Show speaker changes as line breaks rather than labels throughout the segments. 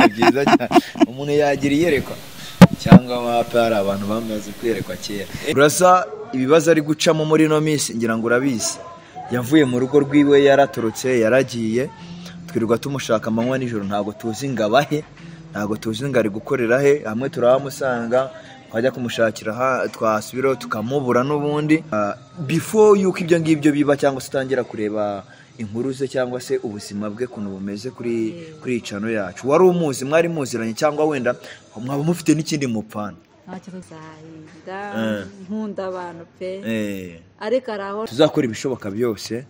byiza cyane umuntu yagira iyerekwa cyangwa wapi hari abantu bamaze kwerekwa kera. Urasa ibibazo ari gucamo muri no minsi ngira ngo urabizi. Yavuye mu rugo rwiwe yaratorotse yaragiye twirirwa tumushaka amanywa nijoro ntago tuzi ngabahe ntago tuzi ngari gukorera he hamwe turahamusanga twajya kumushakira twasubiro tukamubura n'ubundi before yuko ibyo ngibyo biba cyangwa se utangira kureba inkuru ze cyangwa se ubuzima bwe kuno bumeze kuri icano yacu wari umuzi mwari muziranye cyangwa wenda mwaba mufite n'ikindi mupfana
ntacyo tuzahinda nkunda abantu pe ariko araho
tuzakora ibishoboka byose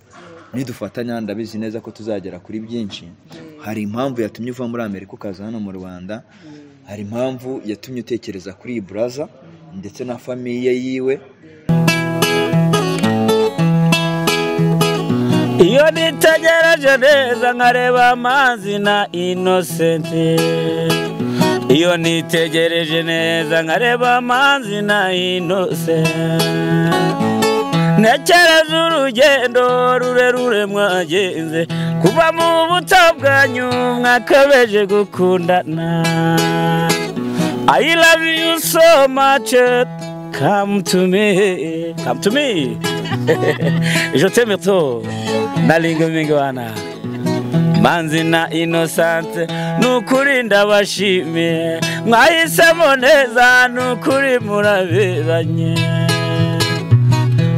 nidufatanya ndabizi neza ko tuzagera kuri byinshi. Hari impamvu yatumye uva muri Amerika ukaza hano mu Rwanda, hari impamvu yatumye utekereza kuri iyi brother ndetse na famiye yiwe.
Iyo nitegereje neza nkareba amazi na Innocent, iyo nitegereje neza nkareba amazi na Innocent, ntekereza urugendo rurerure mwagenze kuva mu buto bwanyu mwakabeje gukundana. I love you so much, come to me, come to me. Je t'aime trop, nalingo mingwana. Manzi na Innocent, nukuri ndabashimiye, mwahisemo neza nukuri muraberanye.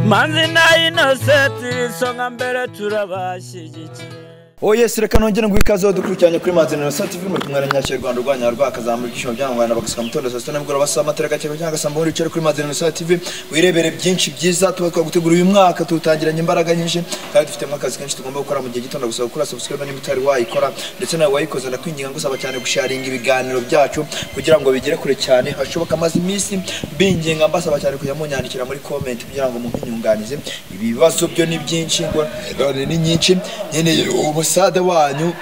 Manzi na Innocent, songa mbere turabashyigikiye.
Oh yes, reka nongere ngwikaze dukurikiranye kuri Manzi na Innocent TV muri kumwe na Nyakire Rwanda Rwanya rwakazamura igishimo by'abana bagasuka mutondo saa 7 n'ubwo basaba amatereka cyangwa cyangwa sambura icyo kuri Manzi na Innocent TV wirebere byinshi byiza tuba twagutegura uyu mwaka tutangiranye imbaraga nyinshi kandi dufite akazi kenshi tugomba gukora mu gihe gitondo gusaba kuri subscribe n'imwe utari wayikora ndetse nawe wayikoze ndakwinginga ngusaba cyane gusharinga ibiganiro byacu kugira ngo bigere kure cyane hashoboka amazi iminsi binginga mbasaba cyane kujya munyandikira muri comment kugira ngo mumpinyunganize ibibazo byo ni byinshi ngo ni nyinshi nyene ubusada wanyu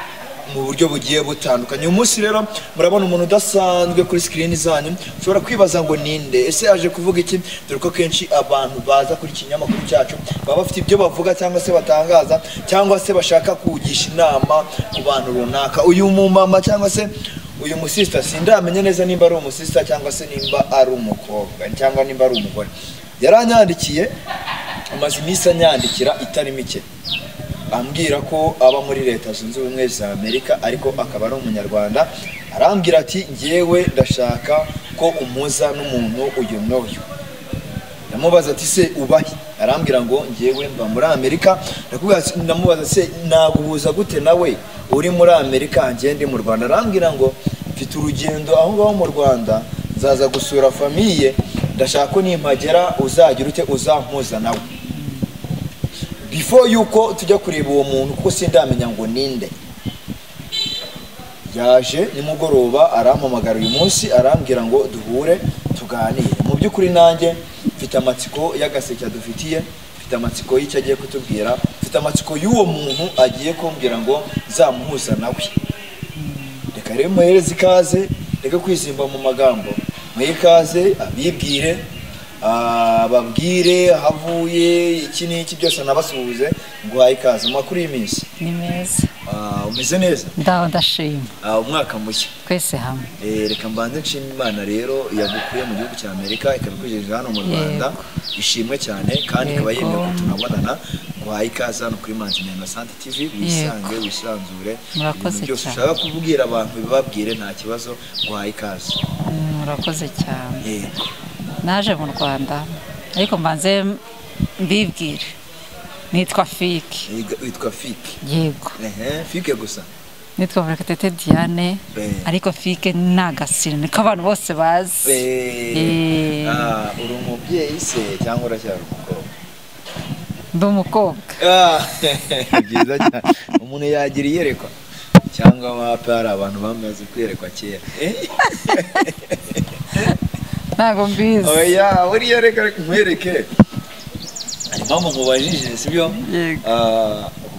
mu buryo bugiye butandukanye. Uyu munsi rero murabona umuntu udasanzwe kuri screen zanyu ushobora kwibaza ngo ninde ese aje kuvuga iki dore ko kenshi abantu baza kuri kinyamakuru cyacu baba bafite ibyo bavuga cyangwa se batangaza cyangwa se bashaka kugisha inama ku bantu runaka. Uyu mumama cyangwa se uyu musista sindamenye neza nimba ari umusista cyangwa se nimba ari umukobwa cyangwa nimba ari umugore yaranyandikiye amaze iminsi anyandikira itari mike ambwira ko aba muri leta zunze ubumwe za Amerika ariko akaba ari umunyarwanda. Arambwira ati ngewe ndashaka ko umuza n'umuntu uyu n'uyu. Namubaza ati se ubahi? Arambwira ngo ngewe mba muri Amerika. Namubaza se naguhuza gute nawe uri muri Amerika ngende mu Rwanda? Arambwira ngo mfite urugendo aho ngaho mu Rwanda nzaza gusura famiye ndashaka ko nimpagera uzagira ute uzampuza nawe. Before yuko tujya kureba uwo muntu kuko sindamenya ngo ninde, yaje nimugoroba arampamagara uyu munsi arambwira ngo duhure tuganire. Mu byukuri nanjye mfite amatsiko y'agaseke dufitiye, mfite amatsiko y'icyo agiye kutubwira, mfite amatsiko y'uwo muntu agiye kumbwira ngo zamuhuza nawe. Reka rero muhereze ikaze, reka kwizimba mu magambo, mwikaze abibwire babwire havuye iki n'iki byose nabasuhuze ngo hayikaze makuru y'iminsi.
ni meza
Umeze neza?
ndaho ndashima
umwaka mushya
twese hamwe.
Reka mbanze nshima Imana rero yagukuye mu gihugu cya Amerika ikabikujeje hano mu Rwanda ishimwe cyane kandi ikaba yemeye ko tunabonana ngo hayikaze hano kuri Manzi na Innocent TV wisange wisanzure byose ushaka kuvugira abantu bibabwire nta kibazo ngo hayikaze.
Murakoze cyane. Naje mu Rwanda ariko mbanze mbibwire nitwa Fike.
Witwa Fike?
Yego.
Fike gusa?
Nitwa Murekatete Diane ariko Fike nagasira niko abantu bose bazi.
Uri umubyeyi se cyangwa uracyari umukobwa?
Ndi umukobwa.
Byiza cyane umuntu yagira iyerekwa cyangwa wapi hari abantu bamaze kwerekwa kera.
Ntago mbizi.
Oya uriya reka nkwereke hari impamvu mubajije sibyo?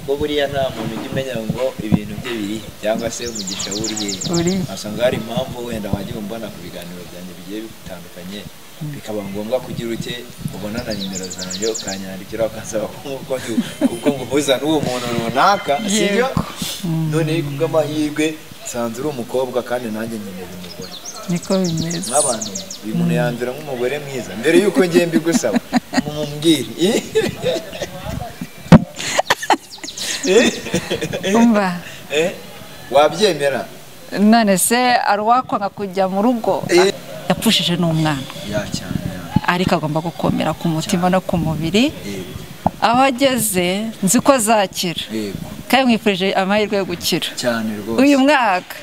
kuko buriya nta muntu ujya umenya ngo ibintu bye biri cyangwa se umugisha wuriye asanga hari impamvu wenda wajya umbona ku biganiro byanjye bigiye bitandukanye bikaba ngombwa kugira uke ubona na nimero zanjye ukanyandikira ukansaba kuko nguhuza n'uwo muntu runaka sibyo none kubw'amahirwe nsanze uri umukobwa kandi nanjye nkeneye umugore
niko bimeze
nk'abantu uyu muntu yanzura nk'umugore mwiza mbere y'uko ngiye mbigusaba mumumbwire
umva
wabyemera
none se arwakwanga kujya mu rugo yapfushije n'umwana ariko agomba gukomera ku mutima no ku mubiri aho ageze nzi ko azakira kandi mwifurije amahirwe yo gukira
cyane rwose
uyu mwaka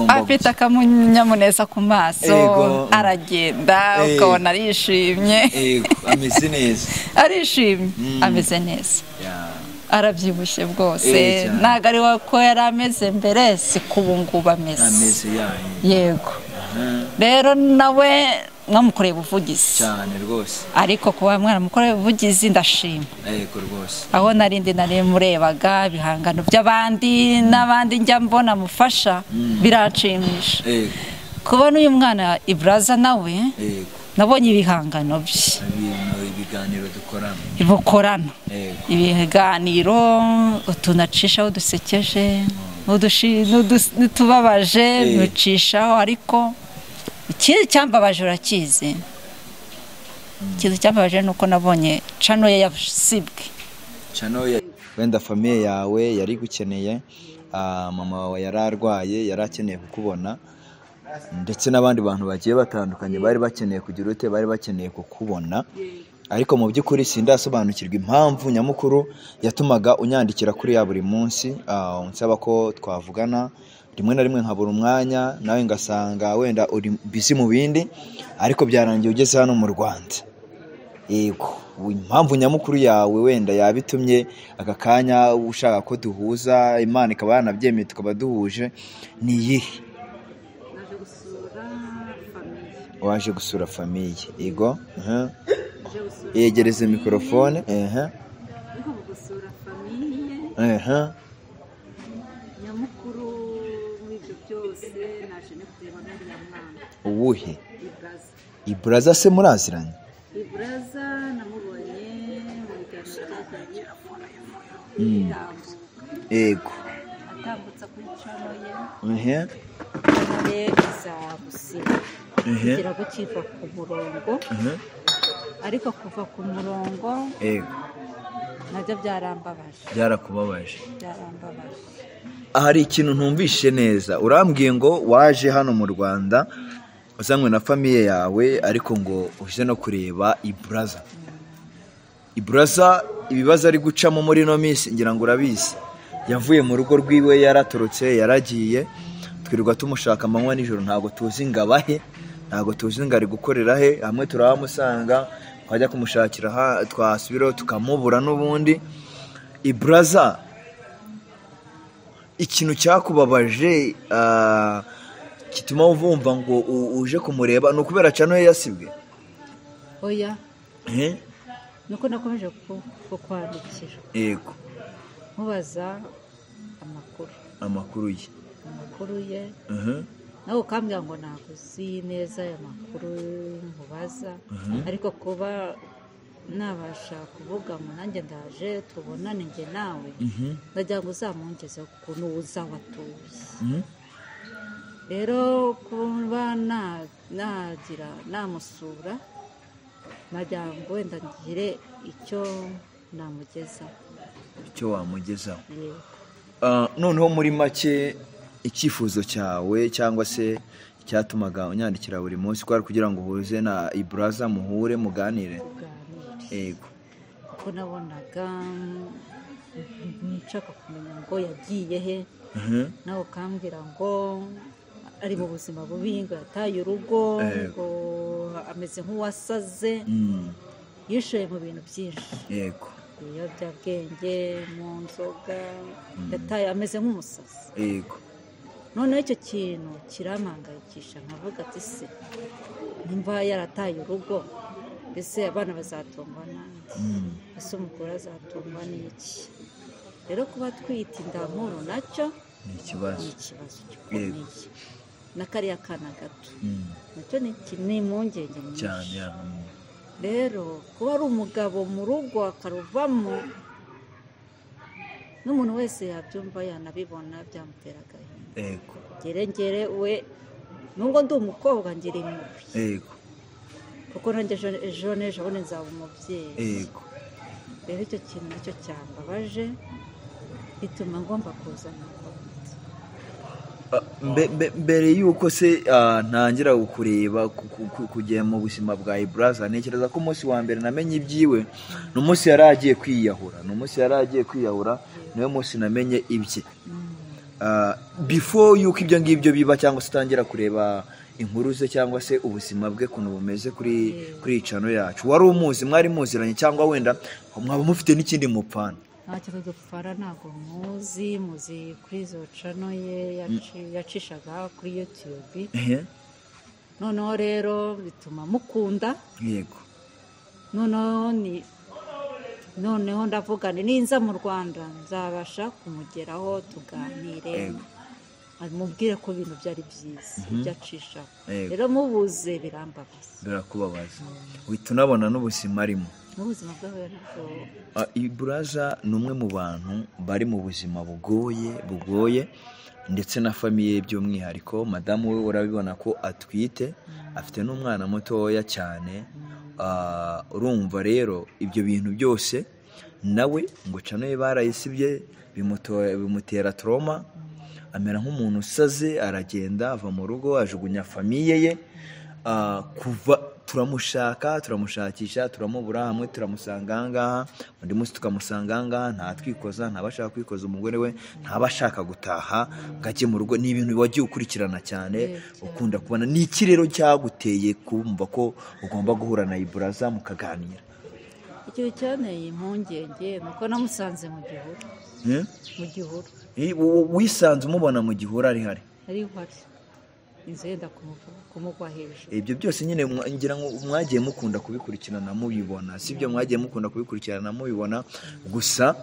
afite akanyamuneza ku maso aragenda ukabona arishimye
ameze neza
arishimye ameze neza arabyibushye bwose ntabwo ari ko yari ameze mbere si kubu ngubu ameze yego rero nawe mwamukoreye ubuvugizi
cyane rwose
ariko kuba mwaramukoreye ubuvugizi ndashima
yego rwose
aho narindi murebaga ibihangano by'abandi n'abandi njya mbona mufasha biranshimisha kubona uyu mwana Ibraza nawe nabonye ibihangano bye
ibiganiro
dukorana ibiganiro utunacishaho dusekeje n'utubabaje ducishaho ariko ikindi cyambabaje urakizi ikintu cyambabaje nuko nabonye channel ye yasibwe
wenda famiye yawe yari gukeneye mama wawe yararwaye yarakeneye kukubona ndetse n'abandi bantu bagiye batandukanye bari bakeneye kugira ute bari bakeneye kukubona ariko mu by'ukuri sindasobanukirwa impamvu nyamukuru yatumaga unyandikira kuri ya buri munsi unsaba ko twavugana rimwe na rimwe nkabura umwanya nawe ngasanga wenda uri busy mu bindi ariko byarangiye ugeze hano mu Rwanda yego impamvu nyamukuru yawe wenda yabitumye aka kanya ushaka ko duhuza Imana ikaba yanabyemeye tukaba duhuje ni iyihe waje gusura famiye yego yegereze mikrofone
gusura famiye nyamukuru w'ibyo byose naje no kureba n'uriya mwana
uwuhe Ibraza se muraziranye
Ibraza namubonye muri gahunda
yego
atambutsa kuri channel ye izabusiba kugira ngo kiva ku murongo ariko kuva ku murongo
yego
nabyo byarambabaje
byarakubabaje hari ikintu ntumvishe neza urambwiye ngo waje hano mu Rwanda uzanywe na famiye yawe ariko ngo uje no kureba Ibraza ibibazo ari gucamo muri no minsi ngira ngo urabizi yavuye mu rugo rwiwe yaratorotse yaragiye twirirwa tumushaka amanywa nijoro ntago tuzi ngabahe ntago tuzi ngari gukorera he hamwe turahamusanga twajya kumushakira twasubiraho tukamubura n'ubundi Ibraza ikintu cyakubabaje kituma uvumva ngo uje kumureba no kubera channel yasibwe
oya nuko nakomeje kwandikira
yego
mubaza amakuru ye nawe ukambwira ngo ntabwo uzi neza aya makuru mubaza ariko kuba nabasha kuvuga ngo nanjye ndaje tubonane njye nawe ndagira ngo uzamungeze ukuntu uza watuye rero kuba namusura nagira ngo wenda ngire icyo namugezaho
icyo wamugezaho noneho muri make icyifuzo cyawe cyangwa se cyatumaga unyandikira buri munsi kwari kugira ngo uhuze na Ibraza muhure muganire yego
ko nabonaga nshaka kumenya ngo yagiye he nawe ukambwira ngo ari mu buzima bubi ngo yataye urugo ngo ameze nk'uwasaze yishoye mu bintu byinshi
yego
ibiyobyabwenge mu nzoga yataye ameze nk'umusazi
yego
noneho icyo kintu kirampangayikisha nkavuga ati se nimba yarataye urugo ese abana bazatungwa n'andi ese umugore azatungwa n'iki rero kuba twita indankuru nacyo
ni ikibazo
gikomeye na kariya kana gato nacyo ni impungenge nyinshi rero kuba ari umugabo mu rugo akaruvamo n'umuntu wese yabyumva yanabibona byamutera agahinda ngere we nubwo ndi umukobwa ngira impuhwe kuko nanjye ejo n'ejo bundi nzaba umubyeyi rero icyo kintu nacyo cyambabaje bituma ngomba kuzana
mbere y'uko se ntangira kureba kujya mu buzima bwa Ibraza ntekereza ko umunsi wa mbere namenye ibyiwe ni umunsi yari agiye kwiyahura niwe munsi namenye ibye before y'uko ibyo ngibyo biba cyangwa se utangira kureba inkuru ze cyangwa se ubuzima bwe kuntu bumeze kuri icano yacu wari umuzi mwari muziranye cyangwa wenda mwaba mufite n'ikindi mupfana
nta kintu dupfara ntabwo muzi kuri izo cano ye yacishaga kuri YouTube noneho rero bituma mukunda
yego
noneho ndavuga ninza mu Rwanda nzabasha kumugeraho tuganire mubwire ko ibintu byari byiza ibyo acishaho rero mubuze
birakubabaza uhita unabona n'ubuzima arimo
n'ubuzima bwawe ariko
Ibraza ni umwe mu bantu bari mu buzima bugoye ndetse na famiye by'umwihariko madamu we urabibona ko atwite afite n'umwana mutoya cyane urumva rero ibyo bintu byose nawe ngo cano ye barayisibye bimutera trauma amera nk'umuntu usaze aragenda ava mu rugo ajugunya famiye ye kuva turamushakisha turamubura hamwe turamusanga ahangaha undi munsi tukamusanga ahangaha ntatwikoza ntabashaka kwikoza umugore we ntabashaka gutaha ngo ajye mu rugo ni ibintu wagiye ukurikirana cyane ukunda kubona ni iki rero cyaguteye kumva ko ugomba guhura na Ibraza mukaganira
ikintu cyanteye impungenge ni uko namusanze mu gihuru
wisanze umubona mu gihuru ari
inzenda kumugwa hejuru
ibyo byose nyine ngira ngo mwagiye mukunda kubikurikirana mubibona sibyo mwagiye mukunda kubikurikirana mubibona gusa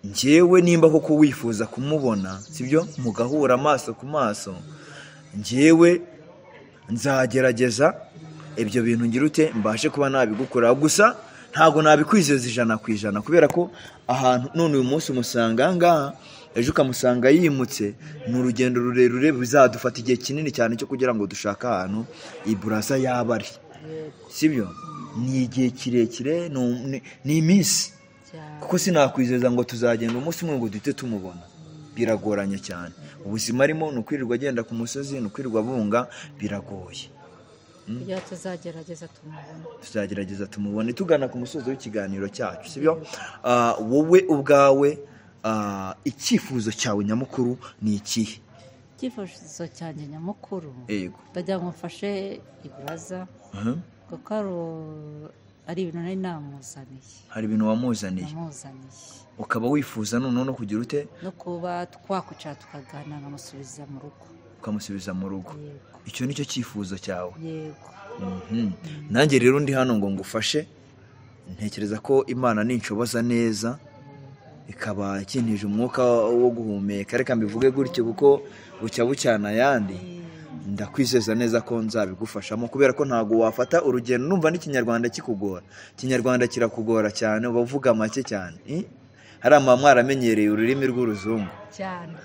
njyewe nimba koko wifuza kumubona sibyo mugahura amaso ku maso njyewe nzagerageza ibyo bintu ngira ute mbashe kuba nabigukora gusa ntago nabikwizeza 100% kubera ko ahantu none uyu munsi umusanga ngaha ejo ukamusanga yimutse ni urugendo rurerure bizadufata igihe kinini cyane cyo kugira ngo dushaka ahantu Ibraza yabari sibyo ni igihe kirekire ni iminsi kuko sinakwizeza ngo tuzagenda umunsi umwe ngo duhite tumubona biragoranye cyane ubuzima arimo ni ukwirirwa agenda ku musozi ni ukwirirwa bunga biragoye tuzagerageza tumubone tugana ku musozi w'ikiganiro cyacu sibyo wowe ubwawe icyifuzo cyawe nyamukuru ni ikihe
icyifuzo cyanjye nyamukuru
yego
ndagira ngo mfashe Ibraza kuko ari ibintu nari namuzaniye
hari ibintu wamuzaniye ukaba wifuza noneho no kugira ute
no kuba twakwicara tukaganira
ukamusubiza mu rugo icyo nicyo cyifuzo cyawe
yego
nanjye rero ndi hano ngo ngufashe ntekereza ko Imana ninshoboza neza ikaba ikintije umwuka wo guhumeka reka mbivuge gutyo kuko bucyana yandi ndakwizeza neza ko nzabigufashamo kubera ko ntago wafata urugendo numva n'ikinyarwanda kikugora ikinyarwanda kirakugora cyane ubavuga make cyane hari mwaramenyereye ururimi rw'uruzungu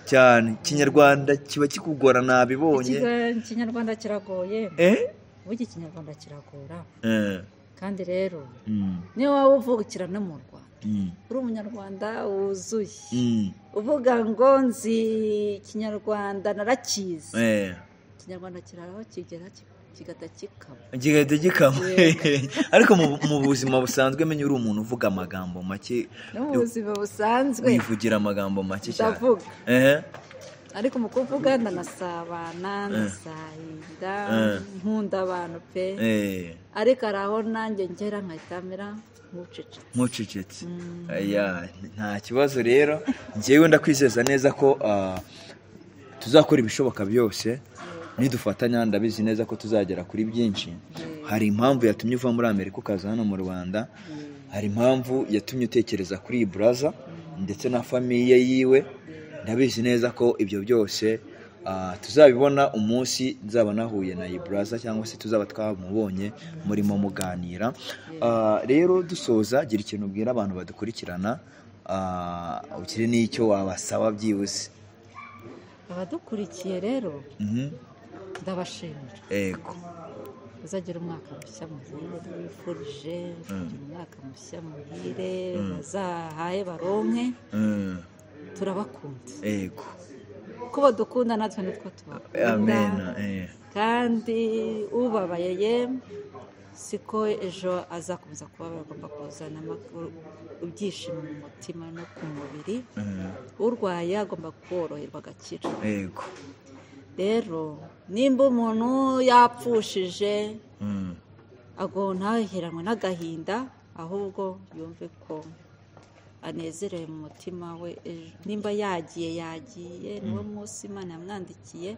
cyane ikinyarwanda kiba kikugora nabibonye
ikinyarwanda kiragoye burya ikinyarwanda kiragora kandi rero niyo waba uvukira no mu Rwanda uri umunyarwanda wuzuye uvuga ngo nzi ikinyarwanda narakizi ikinyarwanda kiraho kigera kigahita gikama
ariko mu buzima busanzwe menye uri umuntu uvuga amagambo make
no mu buzima busanzwe
wivugira amagambo make cyane
ariko mu kuvuga ndanasabana ndasahinda nkunda abantu pe ariko araho nanjye ngera nkahitamira
mucecetse nta kibazo rero njyewe ndakwizeza neza ko tuzakora ibishoboka byose nidufatanya ndabizi neza ko tuzagera kuri byinshi hari impamvu yatumye uva muri Amerika ukaza hano mu Rwanda hari impamvu yatumye utekereza kuri Ibraza ndetse na famiye yiwe. Ndabizi neza ko ibyo byose tuzabibona umunsi nzaba nahuye na Ibraza cyangwa se tuzaba twamubonye murimo muganira. Rero dusoza, gira ikintu ubwira abantu badukurikirana, ukiri n'icyo wabasaba byibuze.
Abadukurikiye rero ndabashimira,
yego,
uzagira umwaka mushya muhire, wifurije kugira umwaka mushya muhire, bazahaye baronke, turabakunda,
yego,
ko badukunda natwe nitwo tubakunda. Kandi ubabaye siko ejo azakomeza kubabara, agomba kuzana ibyishimo mu mutima no ku mubiri. Urwaye agomba koroherwa agakira.
yego.
Rero nimba umuntu yapfushije ntaheranwe n'agahinda, ahubwo yumve ko anezerewe mu mutima we. Nimba yagiye niwo munsi Imana yamwandikiye,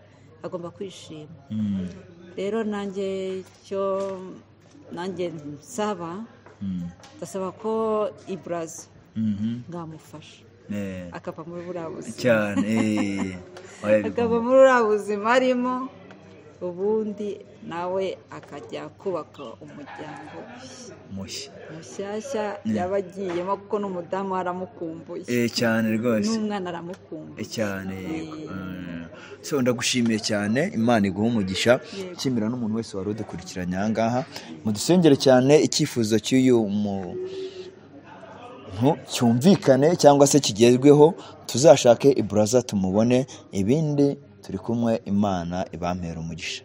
agomba kwishima. Rero nanjye nsaba, ndasaba ko Ibraza ngamufasha akava muri buriya buzima
cyane,
akava muri buriya buzima arimo, ubundi nawe akajya kubaka umuryango mushyashya yaba agiyemo, kuko n'umudamu aramukumbuye
cyane rwose,
n'umwana aramukumbuye
cyane. So ndagushimiye cyane, Imana iguhe umugisha. Nshimira n'umuntu wese wari udukurikiranye aha ngaha. Mudusengere cyane icyifuzo cy'uyu cyumvikane cyangwa se kigezweho, tuzashake Ibraza tumubone, ibindi turi kumwe. Imana ibampera umugisha.